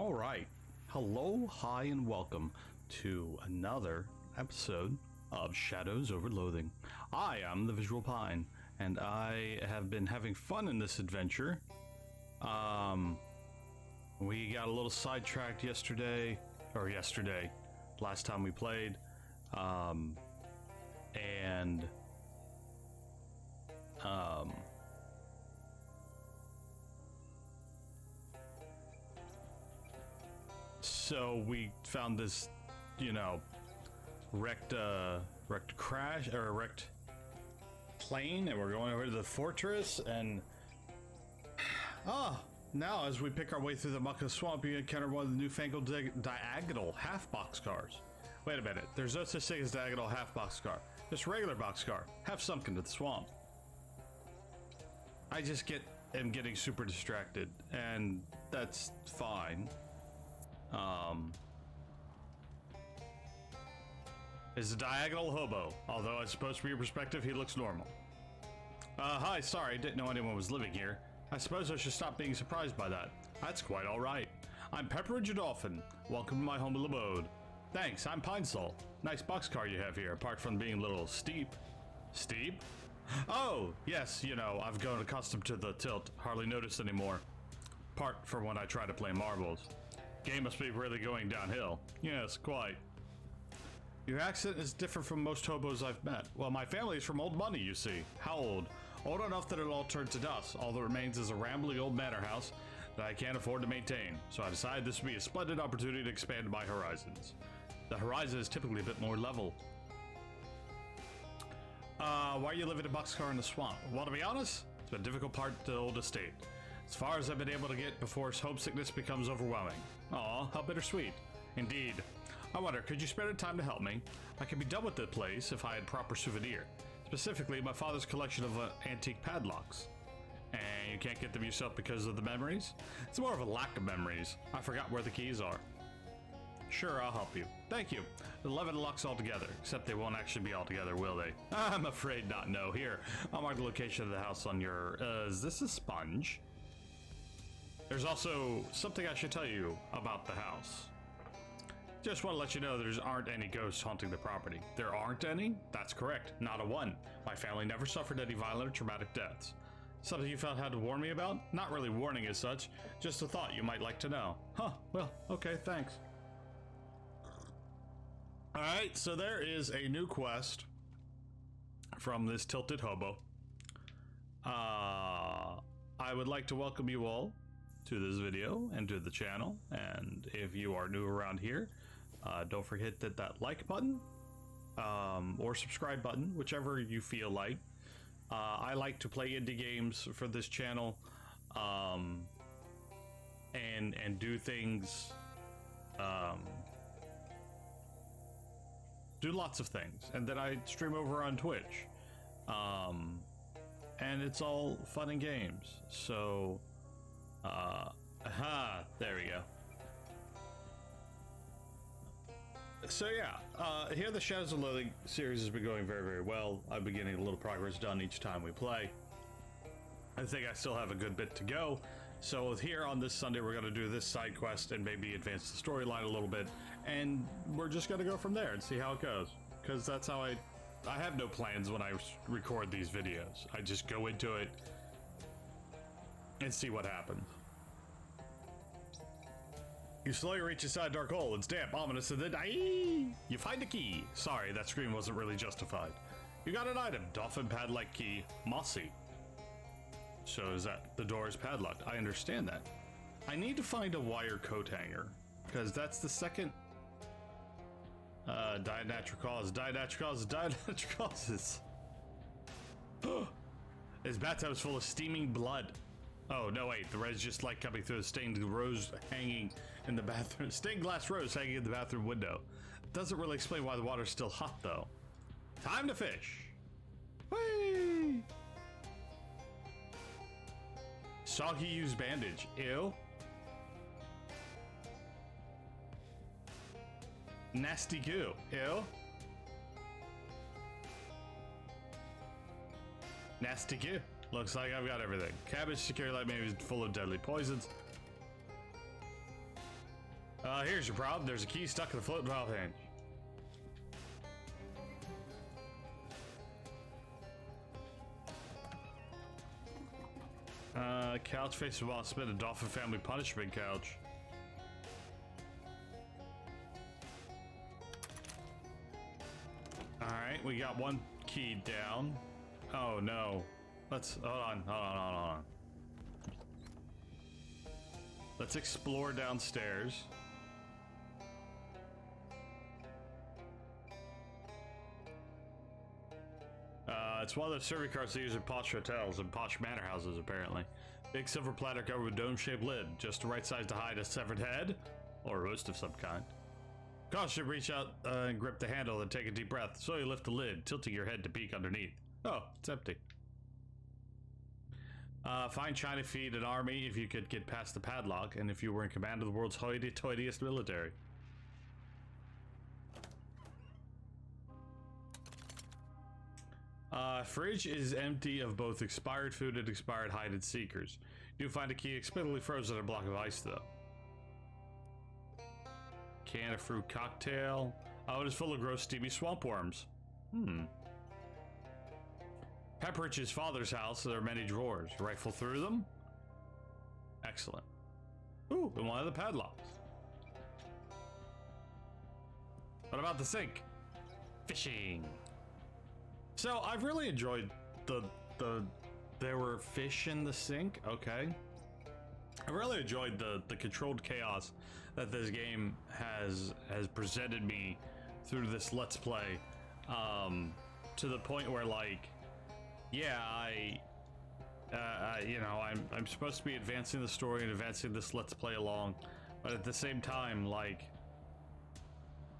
All right. Hello, hi, and welcome to another episode of Shadows over Loathing. I am the Visual Pine, and I have been having fun in this adventure. We got a little sidetracked yesterday, last time we played, so we found this, wrecked plane, and we're going over to the fortress, and now as we pick our way through the muck of the swamp, you encounter one of the newfangled diagonal half boxcars. Wait a minute, there's no such thing as diagonal half boxcar. Just regular boxcar, half sunk into the swamp. I just am getting super distracted, and that's fine. Is a diagonal hobo, although it's supposed to be your perspective, he looks normal. Hi, sorry, didn't know anyone was living here. I suppose I should stop being surprised by that. That's quite alright. I'm Pepperidge Dolphin. Welcome to my humble abode. Thanks, I'm Pine Sol. Nice boxcar you have here, apart from being a little steep. Steep? Oh, yes, I've grown accustomed to the tilt, hardly noticed anymore. Apart from when I try to play marbles. Game must be really going downhill. Yes, quite. Your accent is different from most hobos I've met. Well, my family is from old money, you see. How old? Old enough that it all turned to dust. All that remains is a rambling old manor house that I can't afford to maintain. So I decided this would be a splendid opportunity to expand my horizons. The horizon is typically a bit more level. Why are you living in a boxcar in the swamp? Well, to be honest, it's been a difficult part to the old estate. As far as I've been able to get before homesickness becomes overwhelming. Aw, how bittersweet. Indeed. I wonder, could you spare the time to help me? I could be done with the place if I had proper souvenir. Specifically, my father's collection of antique padlocks. And you can't get them yourself because of the memories? It's more of a lack of memories. I forgot where the keys are. Sure, I'll help you. Thank you. 11 locks altogether, except they won't actually be all together, will they? I'm afraid not, no. Here, I'll mark the location of the house on your... is this a sponge? There's also something I should tell you about the house. Just want to let you know there aren't any ghosts haunting the property. There aren't any? That's correct. Not a one. My family never suffered any violent or traumatic deaths. Something you felt had to warn me about? Not really warning as such, just a thought you might like to know. Huh, well, okay, thanks. Alright, so there is a new quest from this tilted hobo. I would like to welcome you all to this video and to the channel, and if you are new around here, don't forget that like button or subscribe button, whichever you feel like. I like to play indie games for this channel, and do things, do lots of things, and then I stream over on Twitch, and it's all fun and games. So there we go. So yeah, here the Shadows of Loathing series has been going very, very well. I've been getting a little progress done each time we play. I think I still have a good bit to go. So here on this Sunday, we're going to do this side quest and maybe advance the storyline a little bit. And we're just going to go from there and see how it goes. Because that's how I have no plans when I record these videos. I just go into it and see what happens. You slowly reach inside a dark hole. It's damp, ominous, and then you find a key. Sorry, that scream wasn't really justified. You got an item. Dolphin padlock key. Mossy. So is that the door is padlocked? I understand that. I need to find a wire coat hanger, because that's the second diet natural causes. His bathtub is full of steaming blood. Oh, no, wait, the red's just like coming through the stained rose hanging in the bathroom. Stained glass rose hanging in the bathroom window. Doesn't really explain why the water's still hot, though. Time to fish. Whee! Soggy used bandage. Ew. Nasty goo. Ew. Nasty goo. Looks like I've got everything. Cabbage security light maybe is full of deadly poisons. Here's your problem. There's a key stuck in the floating valve hinge. Couch faces wall, spin a dolphin family punishment couch. Alright, we got one key down. Oh no. Let's, hold on. Let's explore downstairs. It's one of those serving carts they use in posh hotels and posh manor houses, apparently. Big silver platter covered with dome-shaped lid, just the right size to hide a severed head, or a roast of some kind. Caution, reach out and grip the handle and take a deep breath. So you lift the lid, tilting your head to peek underneath. Oh, it's empty. Find China feed an army if you could get past the padlock, and if you were in command of the world's hoity-toityest military. Fridge is empty of both expired food and expired hidden seekers. You find a key explicitly frozen in a block of ice, though. Can of fruit cocktail. Oh, it is full of gross, steamy swamp worms. Pepperidge's father's house. There are many drawers. Rifle through them. Excellent. Ooh, and one of the padlocks. What about the sink? Fishing. So I've really enjoyed there were fish in the sink. Okay. I really enjoyed the controlled chaos that this game has presented me through this Let's Play, to the point where, like, yeah, you know, I'm supposed to be advancing the story and advancing this Let's Play along, but at the same time, like,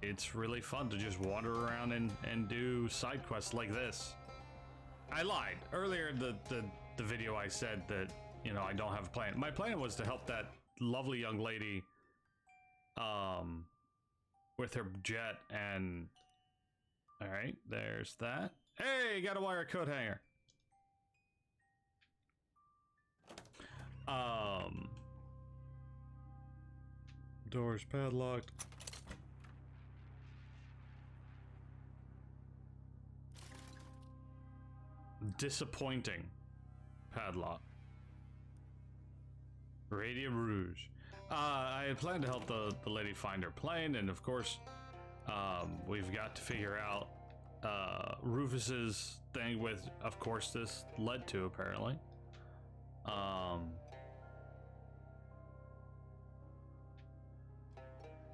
it's really fun to just wander around and do side quests like this. I lied. Earlier in the video I said that, you know, I don't have a plan. My plan was to help that lovely young lady with her jet, and alright, there's that. Hey, got a wire coat hanger. Doors padlocked. Disappointing. Padlock. Radio Rouge. I had planned to help the lady find her plane, and of course, we've got to figure out Rufus's thing with, of course, this led to, apparently.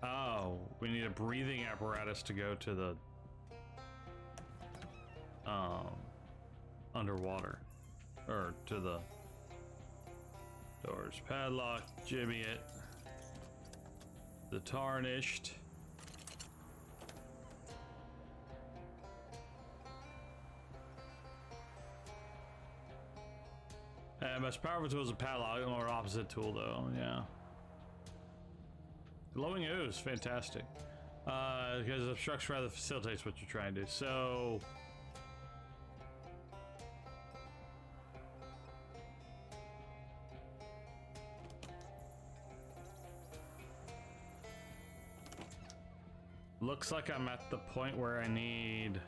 Oh, we need a breathing apparatus to go to the underwater, or to the doors padlocked. Jimmy it. The tarnished. Most powerful tool is a padlock, or opposite tool though, yeah. Glowing ooze, fantastic. Because it obstructs rather facilitates what you're trying to do. So looks like I'm at the point where I need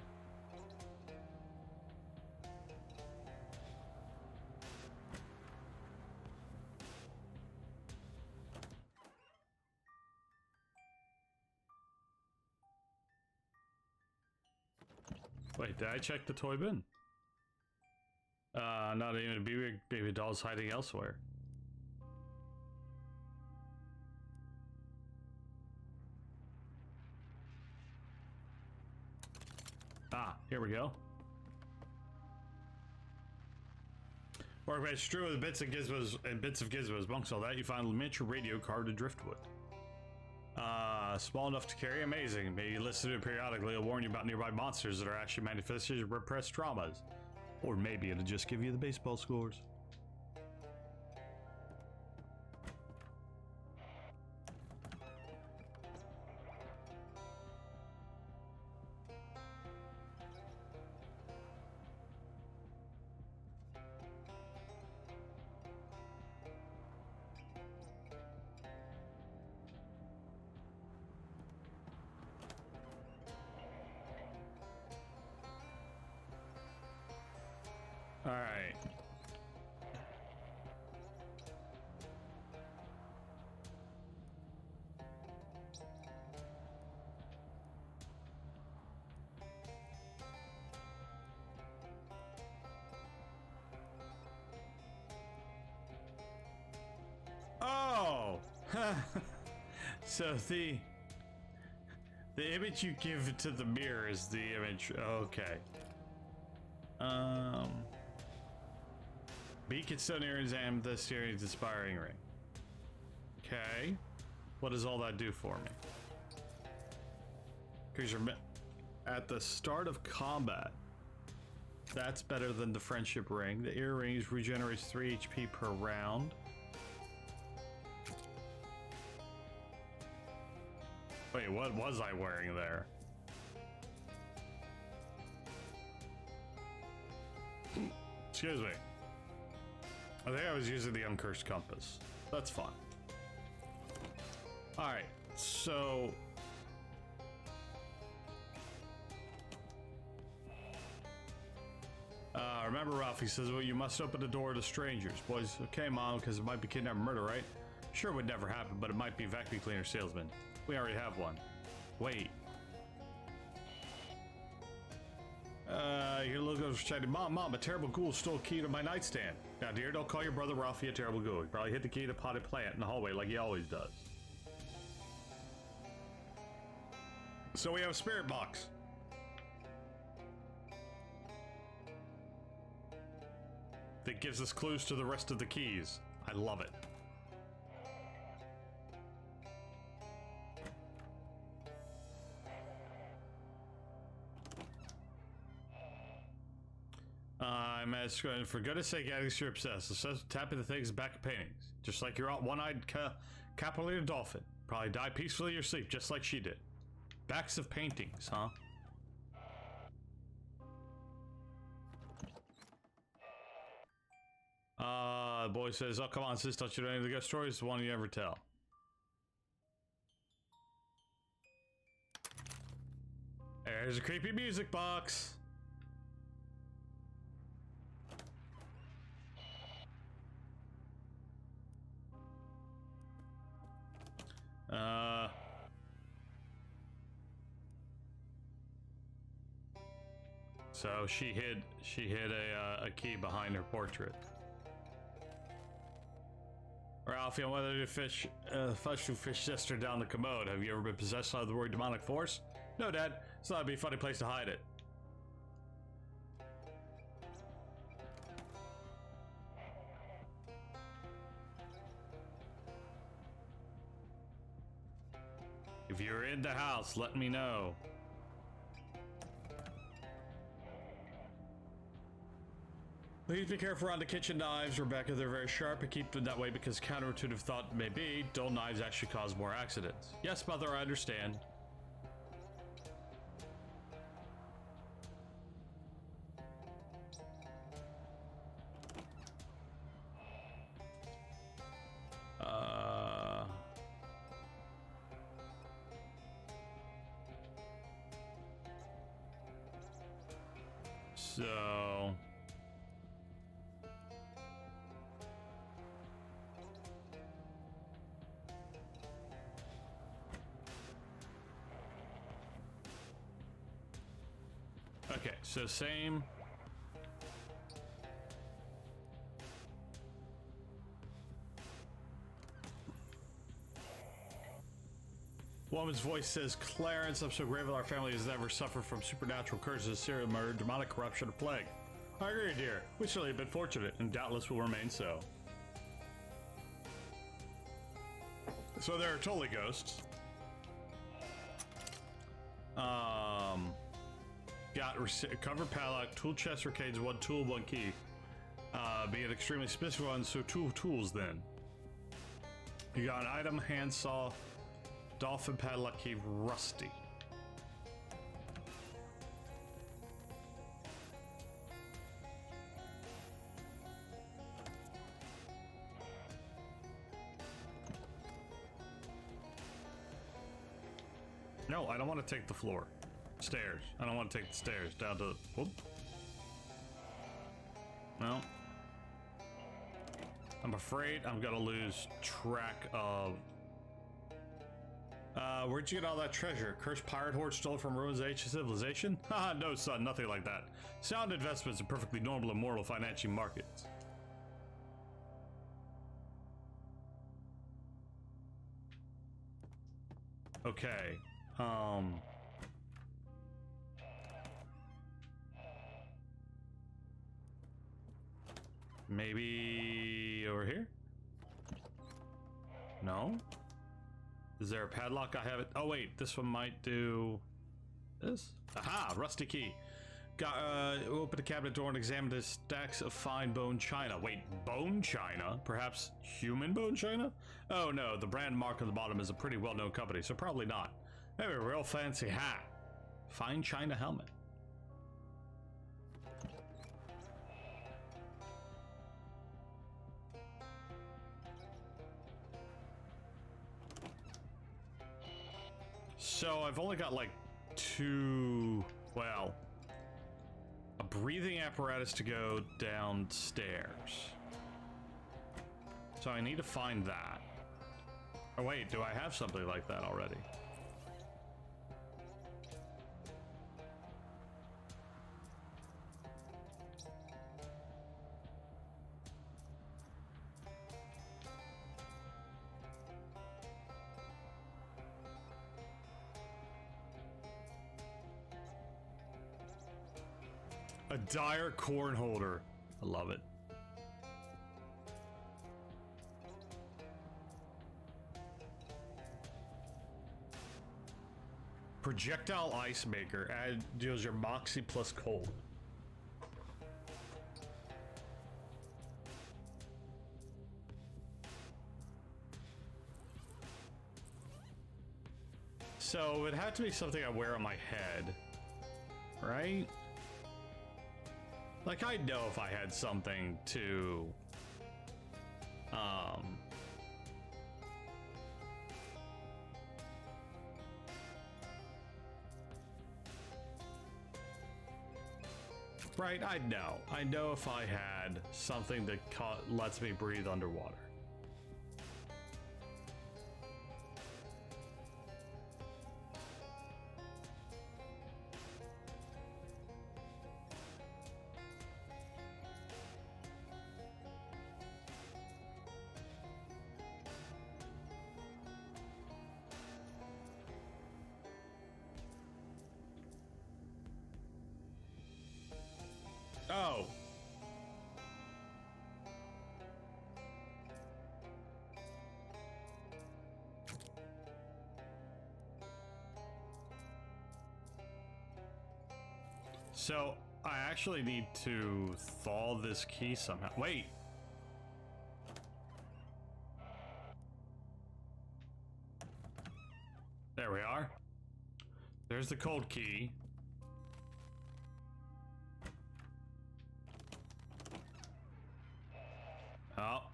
wait, did I check the toy bin? Not even a baby doll's hiding elsewhere. Ah, here we go. Workbench strewn with bits and gizmos and bits of gizmos. Amongst all that, you find a miniature radio carved in driftwood. Small enough to carry, amazing. Maybe listen to it periodically. It'll warn you about nearby monsters that are actually manifestations of repressed traumas. Or maybe it'll just give you the baseball scores. So the image you give to the mirror is the image. Okay. Beacon stone earrings, amethyst earrings, inspiring ring. Okay. What does all that do for me? Because you're at the start of combat. That's better than the friendship ring. The earrings regenerates 3 HP per round. Wait, what was I wearing there? Excuse me. I think I was using the uncursed compass. That's fine. Alright, so... remember Ralphie says, well, you must open the door to strangers. Boys, okay, Mom, because it might be kidnapping murder, right? Sure, it would never happen, but it might be vacuum cleaner salesman. We already have one. Wait. Your logo was shouting, Mom, a terrible ghoul stole a key to my nightstand. Now, dear, don't call your brother Ralphie a terrible ghoul. He probably hit the key to the potted plant in the hallway like he always does. So we have a spirit box. That gives us clues to the rest of the keys. I love it. I'm asking, for goodness sake, addicts, you're obsessed. Obsessed with tapping the things back of paintings. Just like your one-eyed Capulina dolphin. Probably die peacefully in your sleep, just like she did. Backs of paintings, huh? The boy says, oh, come on, sis, don't you know any of the ghost stories? The one you ever tell. There's a creepy music box. So she hid a key behind her portrait. Ralphie, on whether to fish sister down the commode. Have you ever been possessed by the word demonic force? No, Dad. It's not be a funny place to hide it. If you're in the house, let me know. Please be careful around the kitchen knives, Rebecca. They're very sharp and keep them that way because counterintuitive thought may be, dull knives actually cause more accidents. Yes, Mother, I understand. So... Okay, so same. Woman's voice says, Clarence, I'm so grateful our family has never suffered from supernatural curses, serial murder, demonic corruption, or plague. I agree, dear. We certainly have been fortunate, and doubtless will remain so. So there are totally ghosts. Got cover padlock, tool chest arcades, 1 tool, 1 key. Be an extremely specific one, so 2 tools then. You got an item, handsaw, dolphin padlock key, rusty. No, I don't want to take the floor. Stairs. I don't want to take the stairs down to... Whoop. No. I'm afraid I'm gonna lose track of... where'd you get all that treasure? Cursed pirate horde stole from ruins of ancient civilization? Haha, no son, nothing like that. Sound investments in perfectly normal and moral financial markets. Okay. Maybe over here? No? Is there a padlock I haven't? Oh wait, this one might do this. Aha, rusty key. Open the cabinet door and examine the stacks of fine bone china. Wait, bone china? Perhaps human bone china? Oh no, the brand mark on the bottom is a pretty well-known company, so probably not. Maybe a real fancy hat. Fine china helmet. So I've only got like two, well, a breathing apparatus to go downstairs. So I need to find that. Oh wait, do I have something like that already? A dire corn holder. I love it. Projectile ice maker. Deals your moxie plus cold. So it had to be something I wear on my head, right? Like, I'd know if I had something to, right, I'd know. I know if I had something that lets me breathe underwater. Oh. So, I actually need to thaw this key somehow. Wait. There we are. There's the cold key.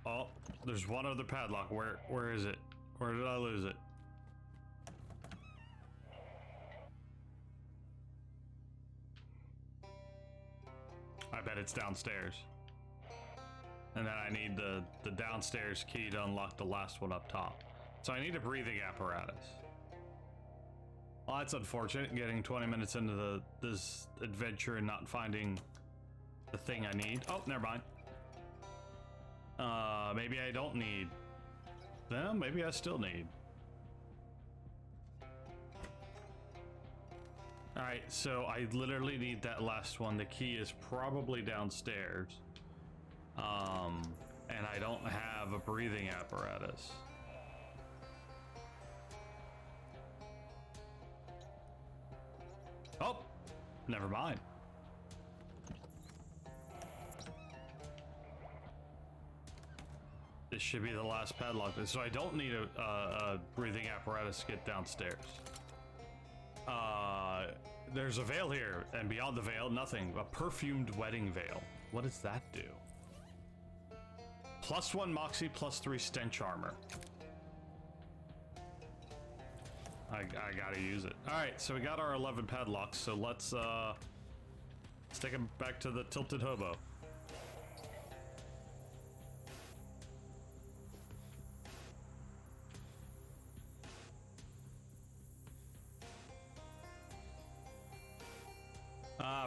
Oh, there's one other padlock. Where is it? Where did I lose it? I bet it's downstairs. And then I need the downstairs key to unlock the last one up top. So I need a breathing apparatus. Well, that's unfortunate, getting 20 minutes into this adventure and not finding the thing I need. Oh, never mind. Maybe I don't need. Well, maybe I still need. Alright, so I literally need that last one. The key is probably downstairs. And I don't have a breathing apparatus. Oh, never mind. This should be the last padlock. So I don't need a breathing apparatus to get downstairs. There's a veil here, and beyond the veil, nothing. A perfumed wedding veil. What does that do? +1 Moxie, +3 Stench Armor. I gotta use it. Alright, so we got our 11 padlocks, so let's take them back to the Tilted Hobo.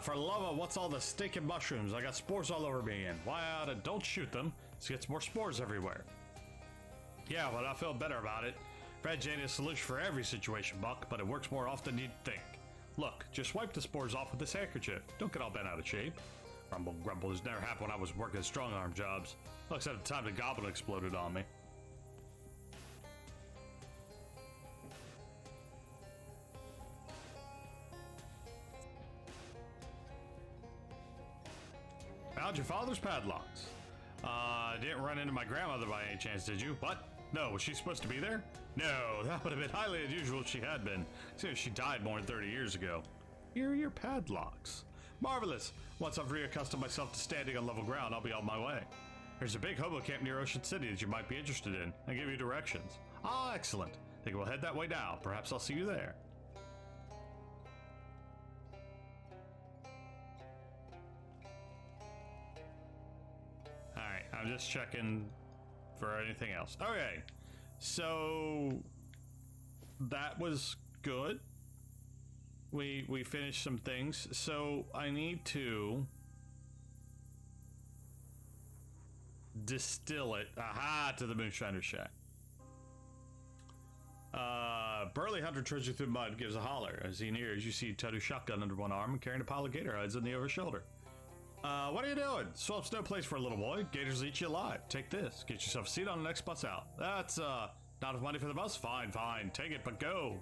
For the love of what's all the stinking mushrooms? I got spores all over me again. Why don't shoot them? It gets more spores everywhere. Yeah, but I feel better about it. Veg ain't a solution for every situation, Buck, but it works more often than you'd think. Look, just wipe the spores off with this handkerchief. Don't get all bent out of shape. Rumble grumble, this never happened when I was working strong arm jobs. Looks at the time the goblin exploded on me. Found your father's padlocks. Didn't run into my grandmother by any chance, did you? What? No, was she supposed to be there? No, that would have been highly unusual if she had been. Since she died more than 30 years ago. Here are your padlocks. Marvelous. Once I've reaccustomed myself to standing on level ground, I'll be on my way. There's a big hobo camp near Ocean City that you might be interested in. I'll give you directions. Ah, excellent. Think we'll head that way now. Perhaps I'll see you there. Alright, I'm just checking for anything else. Okay, so that was good. We finished some things, so I need to distill it. Aha, to the Moonshiner Shack. Burly hunter trudging through mud gives a holler. As he nears, you see Tudu shotgun under one arm and carrying a pile of gator hides on the other shoulder. What are you doing? Swamp's no place for a little boy. Gators eat you alive. Take this. Get yourself a seat on the next bus out. That's, not enough money for the bus? Fine, fine. Take it, but go.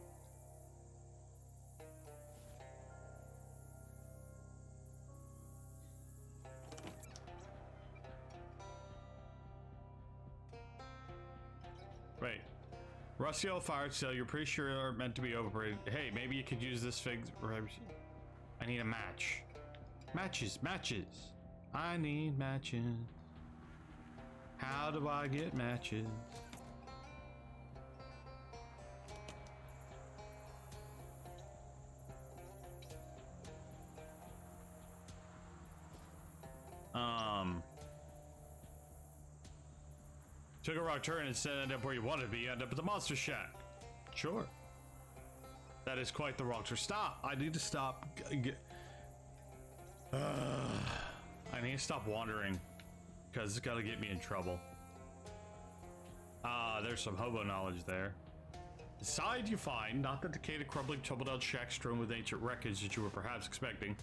Wait. Rusty old fire sale, you're pretty sure are meant to be operated. Hey, maybe you could use this fig. I need a match. Matches, matches. I need matches. How do I get matches? Took a wrong turn and instead end up where you wanted to be. You end up at the monster shack. Sure. That is quite the wrong turn. Stop. I need to stop. I need to stop wandering because it's got to get me in trouble. There's some hobo knowledge there. Inside you find not the decayed, crumbling, tumble-down shack strewn with ancient wreckage that you were perhaps expecting.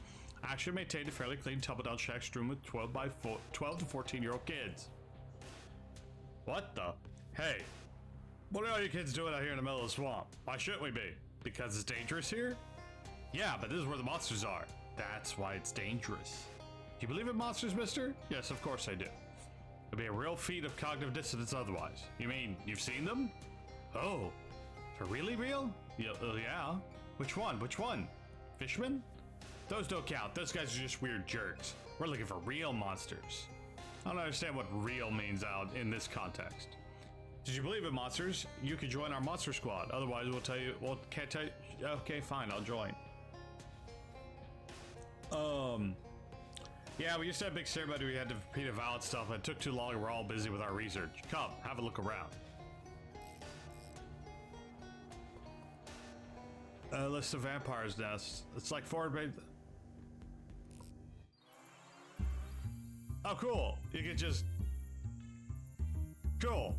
Actually maintained a fairly clean tumble-down shack strewn with 12 to 14-year-old kids. What the? Hey, what are all you kids doing out here in the middle of the swamp? Why shouldn't we be? Because it's dangerous here? Yeah, but this is where the monsters are. That's why it's dangerous. Do you believe in monsters, mister? Yes, of course I do. It'd be a real feat of cognitive dissonance otherwise. You mean, you've seen them? Oh, they're really real? Yeah. Which one? Which one? Fishermen? Those don't count. Those guys are just weird jerks. We're looking for real monsters. I don't understand what real means out in this context. Did you believe in monsters? You could join our monster squad. Otherwise, we'll tell you, well, can't tell you. Okay, fine, I'll join. Yeah, we used to have a big ceremony. We had to repeat a vow and stuff, but it took too long and we're all busy with our research. Come, have a look around. A list of vampires' nests. It's like forward bait. Oh, cool. You can just... Cool.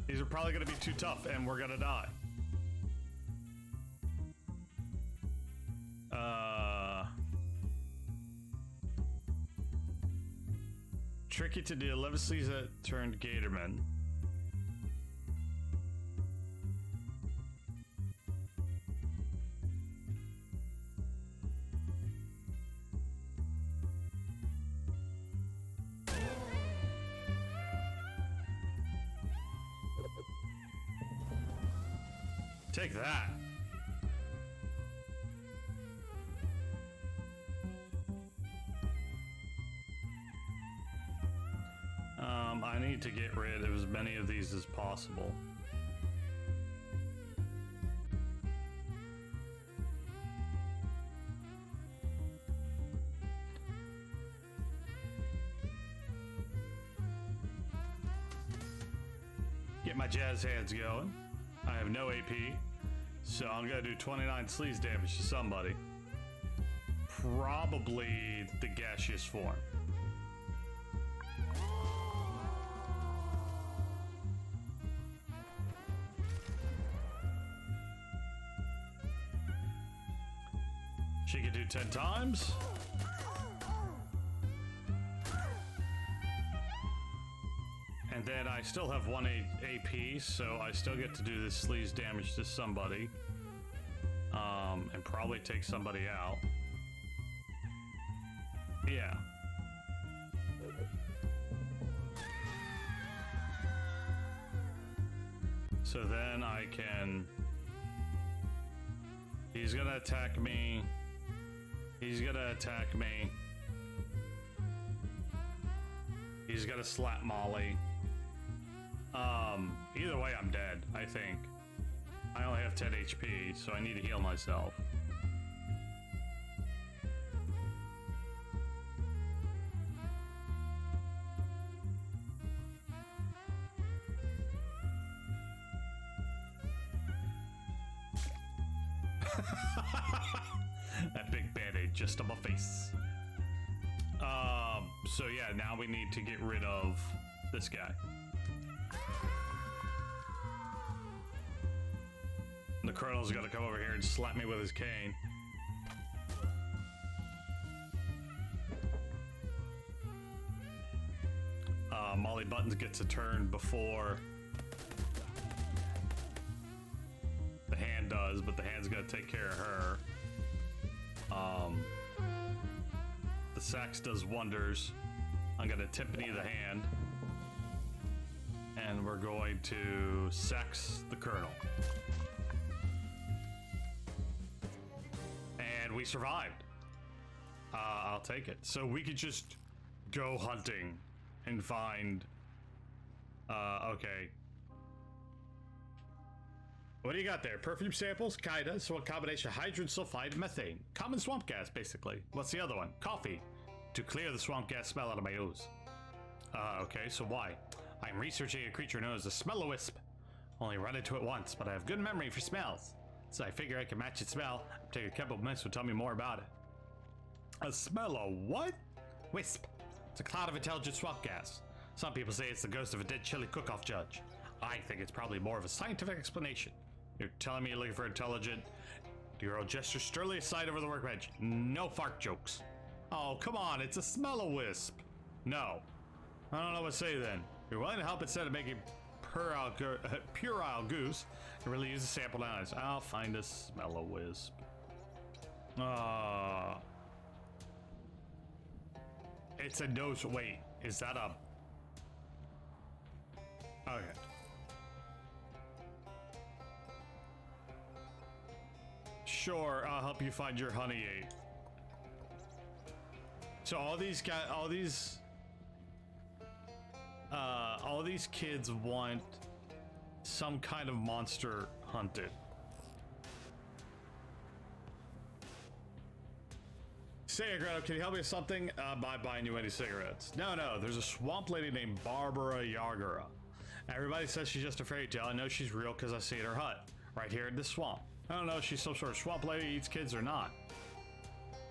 These are probably going to be too tough and we're going to die. Tricky to deal. Levisly's turned Gatorman. Take that. I need to get rid of as many of these as possible. Get my jazz hands going. I have no AP, so I'm gonna do 29 sleaze damage to somebody. Probably the gaseous form. She can do 10 times. And then I still have 1 AP, so I still get to do this sleaze damage to somebody. And probably take somebody out. Yeah. So then I can... He's gonna attack me. He's gonna attack me. He's gonna slap Molly. Either way, I'm dead, I think. I only have 10 HP, so I need to heal myself. That big band-aid just on my face. So yeah, now we need to get rid of this guy. The Colonel's gonna come over here and slap me with his cane. Molly Buttons gets a turn before the hand does, but the hand's gonna take care of her. The sax does wonders. I'm gonna timpani the hand. And we're going to sax the Colonel. And we survived. I'll take it. So we could just go hunting and find... okay. What do you got there? Perfume samples? Kinda. So a combination of hydrogen sulfide and methane. Common swamp gas, basically. What's the other one? Coffee. To clear the swamp gas smell out of my ooze. Okay, so why? I'm researching a creature known as a smell-o-wisp. Only run into it once, but I have good memory for smells. So I figure I can match its smell. Take a couple of minutes to tell me more about it. A smell-o-what? Wisp. It's a cloud of intelligent swamp gas. Some people say it's the ghost of a dead chili cook-off judge. I think it's probably more of a scientific explanation. You're telling me you're looking for intelligent? Your old gesture sternly aside over the workbench. No fart jokes. Oh, come on, it's a smell-o-wisp. No. I don't know what to say then. You're willing to help instead of making puerile goose. You really use a sample analysis. I'll find a smell-o-wisp. It's a nose. Wait, is that a... Okay. Sure, I'll help you find your honey aid. So all these guys, all these kids want some kind of monster hunted. Say, Greta, can you help me with something? By buying you any cigarettes. No, there's a swamp lady named Barbara Yagura. Everybody says she's just a fairy tale. I know she's real because I see her hut right here in this swamp. I don't know if she's some sort of swamp lady, eats kids or not.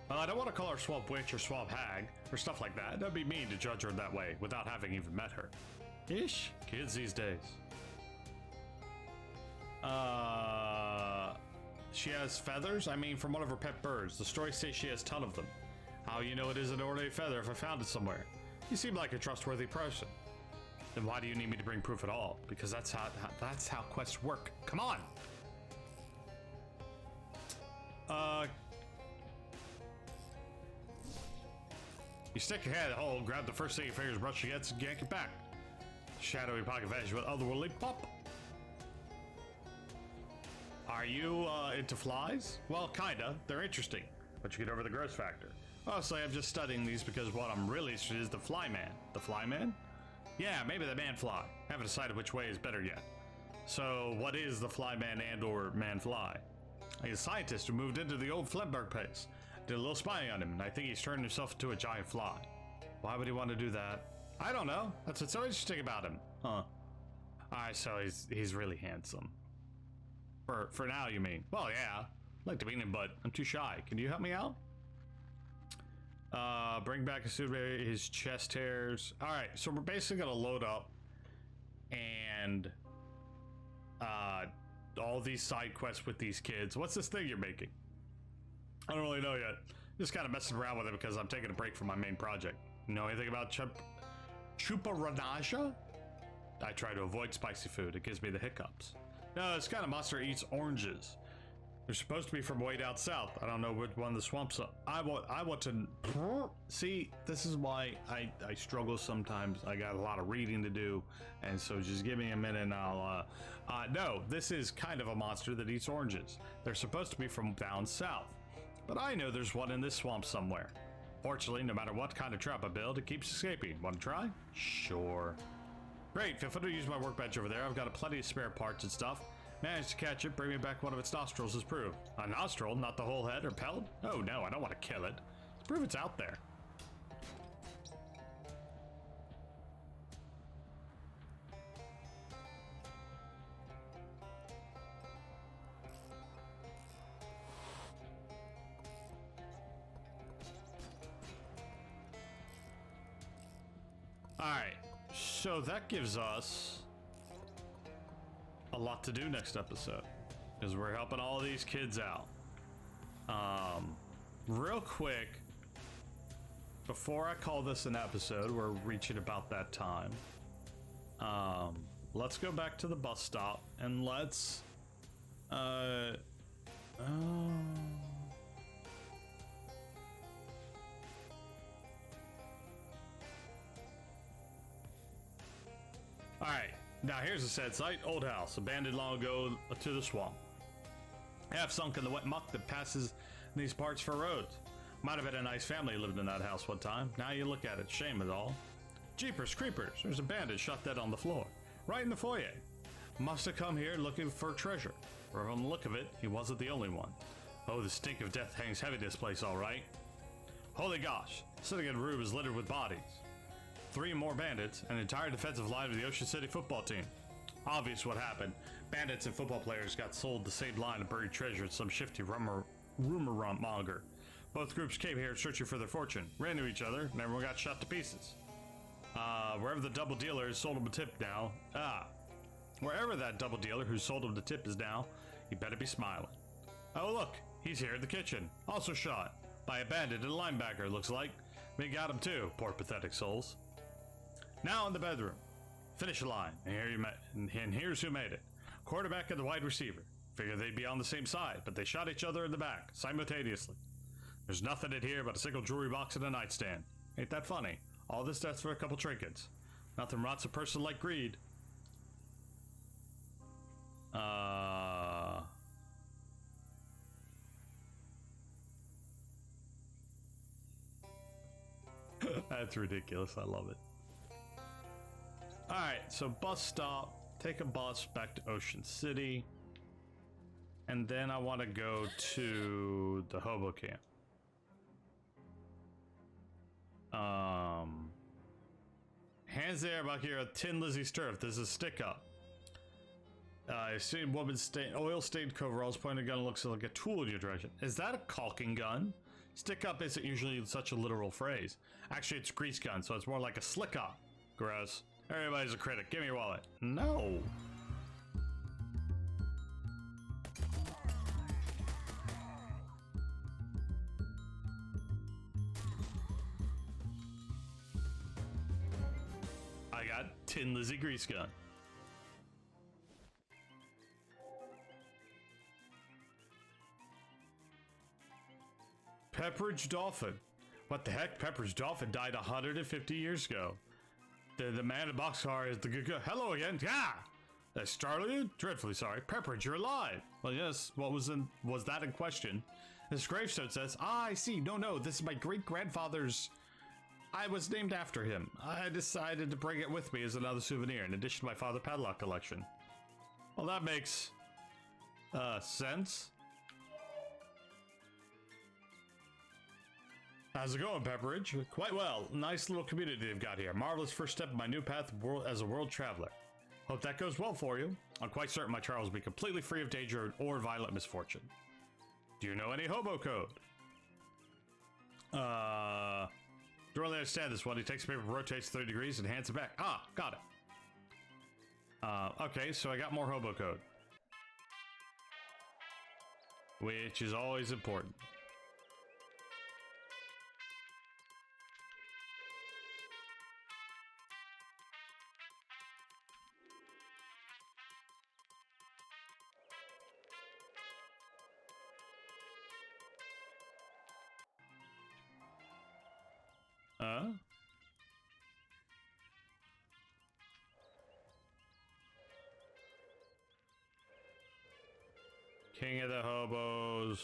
Well, I don't want to call her swamp witch or swamp hag or stuff like that. That'd be mean to judge her that way without having even met her. Ish. Kids these days. She has feathers? I mean, from one of her pet birds. The stories say she has a ton of them. How you know it isn't an ordinary feather if I found it somewhere? You seem like a trustworthy person. Then why do you need me to bring proof at all? Because that's how quests work. Come on! You stick your head in the hole, grab the first thing your fingers brush against, and yank it back. Shadowy pocket vanish with otherworldly pop. Are you into flies? Well, kinda. They're interesting, but you get over the gross factor. Mostly, I'm just studying these because what I'm really interested in is the flyman. The flyman? Yeah, maybe the man-fly. Haven't decided which way is better yet. So, what is the flyman and/or man-fly? He's a scientist who moved into the old Flemberg place. Did a little spying on him, and I think he's turned himself into a giant fly. Why would he want to do that? I don't know. That's what's so interesting about him. Huh. Alright, so he's really handsome. For now, you mean? Well, yeah. I'd like to meet him, but I'm too shy. Can you help me out? Bring back a suit, his chest hairs. Alright, so we're basically gonna load up and all these side quests with these kids. What's this thing you're making? I don't really know yet. Just kind of messing around with it because I'm taking a break from my main project. You know anything about Chuparanaja? I try to avoid spicy food. It gives me the hiccups. No, this kind of monster eats oranges. They're supposed to be from way down south. I don't know which one the swamps are. I want to see. This is why I struggle sometimes. I got a lot of reading to do, and so just give me a minute and I'll no, this is kind of a monster that eats oranges. They're supposed to be from down south, but I know there's one in this swamp somewhere. Fortunately, no matter what kind of trap I build, it keeps escaping. Want to try? Sure. Great. Feel free to use my workbench over there. I've got plenty of spare parts and stuff. Managed to catch it, bring me back one of its nostrils as proof. A nostril, not the whole head or pelt? Oh no, I don't want to kill it. Let's prove it's out there. Alright, so that gives us a lot to do next episode because we're helping all these kids out. Real quick, before I call this an episode, we're reaching about that time. Let's go back to the bus stop and let's Alright, now here's a sad sight. Old house, abandoned long ago to the swamp. Half sunk in the wet muck that passes these parts for roads. Might have been a nice family lived in that house one time. Now you look at it, shame it all. Jeepers creepers, there's a bandit shot dead on the floor. Right in the foyer. Must have come here looking for treasure. Or from the look of it, he wasn't the only one. Oh, the stink of death hangs heavy this place, alright. Holy gosh, sitting in a room is littered with bodies. 3 more bandits, and an entire defensive line of the Ocean City football team. Obvious what happened. Bandits and football players got sold the same line of buried treasure to some shifty rumor monger. Both groups came here searching for their fortune, ran into each other, and everyone got shot to pieces. Wherever the double dealer who sold him the tip now, wherever that double dealer who sold him the tip is now, he better be smiling. Oh look, he's here in the kitchen, also shot by a bandit and a linebacker. Looks like we got him too. Poor pathetic souls. Now in the bedroom. Finish the line, and here's who made it. Quarterback and the wide receiver. Figured they'd be on the same side, but they shot each other in the back, simultaneously. There's nothing in here but a single jewelry box and a nightstand. Ain't that funny? All this death for a couple trinkets. Nothing rots a person like greed. That's ridiculous, I love it. Alright, so bus stop, take a bus back to Ocean City, and then I want to go to the hobo camp. Hands there about here at Tin Lizzie's turf. There's a stick up. I see a woman oil stained coveralls pointing a gun looks like a tool in your direction. Is that a caulking gun? Stick up isn't usually such a literal phrase. Actually, it's grease gun, so it's more like a slick up. Gross. Everybody's a critic. Give me your wallet. No. I got Tin Lizzie grease gun. Pepperidge Dolphin. What the heck? Pepperidge Dolphin died 150 years ago. The man in the boxcar is the good guy. Hello again. Yeah! That startled you? Dreadfully sorry. Pepperidge, you're alive. Well, yes. What was that in question? This gravestone says, I see. No. This is my great-grandfather's... I was named after him. I decided to bring it with me as another souvenir, in addition to my father padlock collection. Well, that makes... sense. How's it going, Pepperidge? Quite well. Nice little community they've got here. Marvelous first step in my new path as a world traveler. Hope that goes well for you. I'm quite certain my travels will be completely free of danger or violent misfortune. Do you know any hobo code? Don't really understand this one. He takes the paper, rotates 30 degrees, and hands it back. Ah, got it. Okay, so I got more hobo code. Which is always important. Huh? King of the hobos.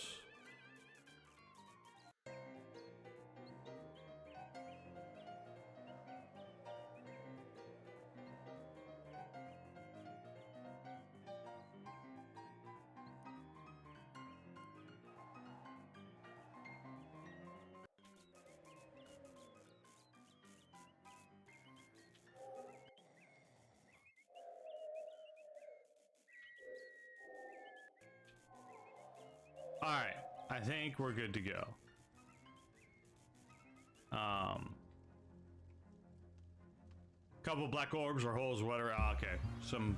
All right, I think we're good to go. Couple black orbs or holes, whatever. Ah, okay, some.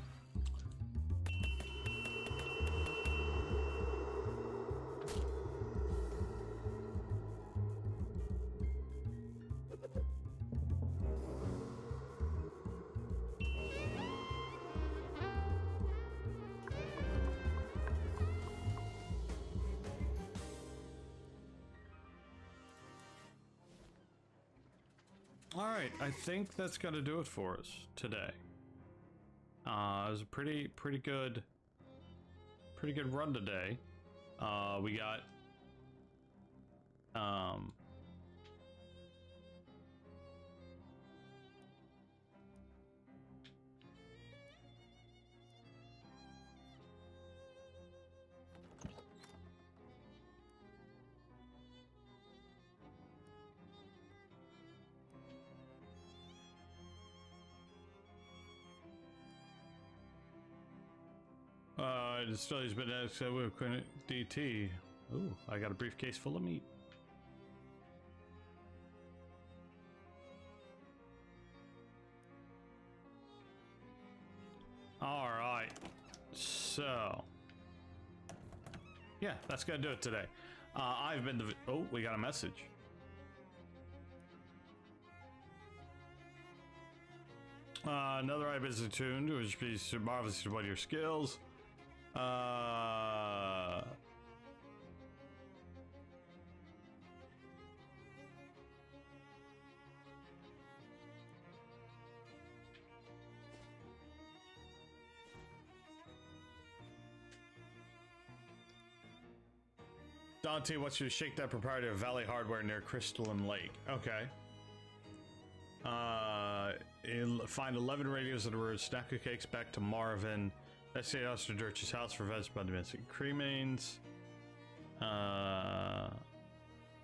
All right, I think that's gonna do it for us today. It was a pretty good run today. We got still he's been with DT. Ooh, I got a briefcase full of meat. All right, so yeah, that's gonna do it today. I've been the. Oh, we got a message. Another eye busy tuned, which is marvelous about your skills. Dante wants you to shake that proprietor of Valley Hardware near Crystalline Lake. Okay. Find 11 radios of the word snack of cakes back to Marvin. Let's say Oster Dirch's house for vets by domestic cremains. And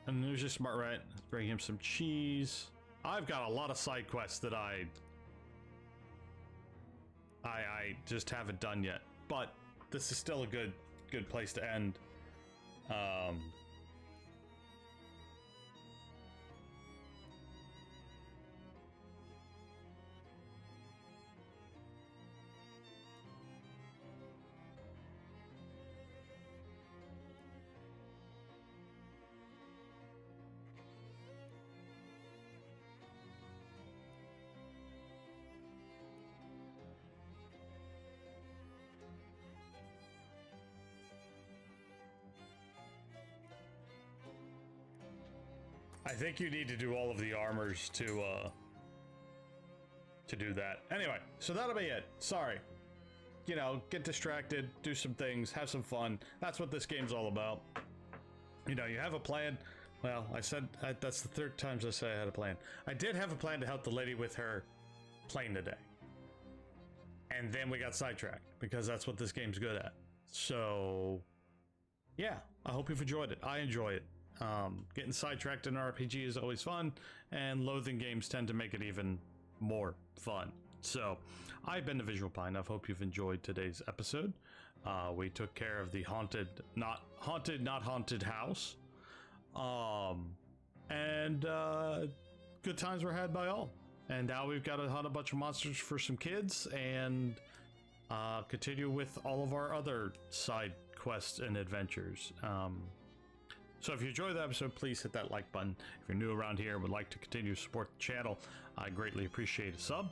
there's just smart rat. Bring him some cheese. I've got a lot of side quests that I just haven't done yet, but this is still a good place to end. I think you need to do all of the armors to do that. Anyway, so that'll be it. Sorry. You know, get distracted, do some things, have some fun. That's what this game's all about. You know, you have a plan. Well, that's the third time I say I had a plan. I did have a plan to help the lady with her plane today. And then we got sidetracked because that's what this game's good at. So, yeah, I hope you've enjoyed it. I enjoy it. Getting sidetracked in an RPG is always fun, and loathing games tend to make it even more fun. So, I've been the Visual Pine. I hope you've enjoyed today's episode. We took care of the not haunted house. And good times were had by all. And now we've got to hunt a bunch of monsters for some kids and continue with all of our other side quests and adventures. So if you enjoyed the episode, please hit that like button. If you're new around here and would like to continue to support the channel, I greatly appreciate a sub.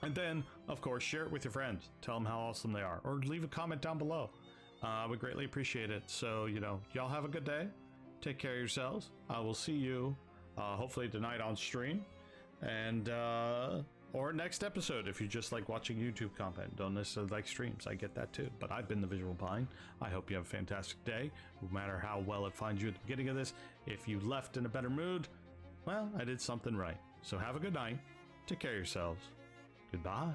And then, of course, share it with your friends. Tell them how awesome they are. Or leave a comment down below. I would greatly appreciate it. So, you know, y'all have a good day. Take care of yourselves. I will see you hopefully tonight on stream, and or next episode if you just like watching YouTube content. Don't necessarily like streams. I get that too. But I've been the Visual Pine. I hope you have a fantastic day, no matter how well it finds you at the beginning of this. If you left in a better mood, well, I did something right. So have a good night. Take care of yourselves. Goodbye.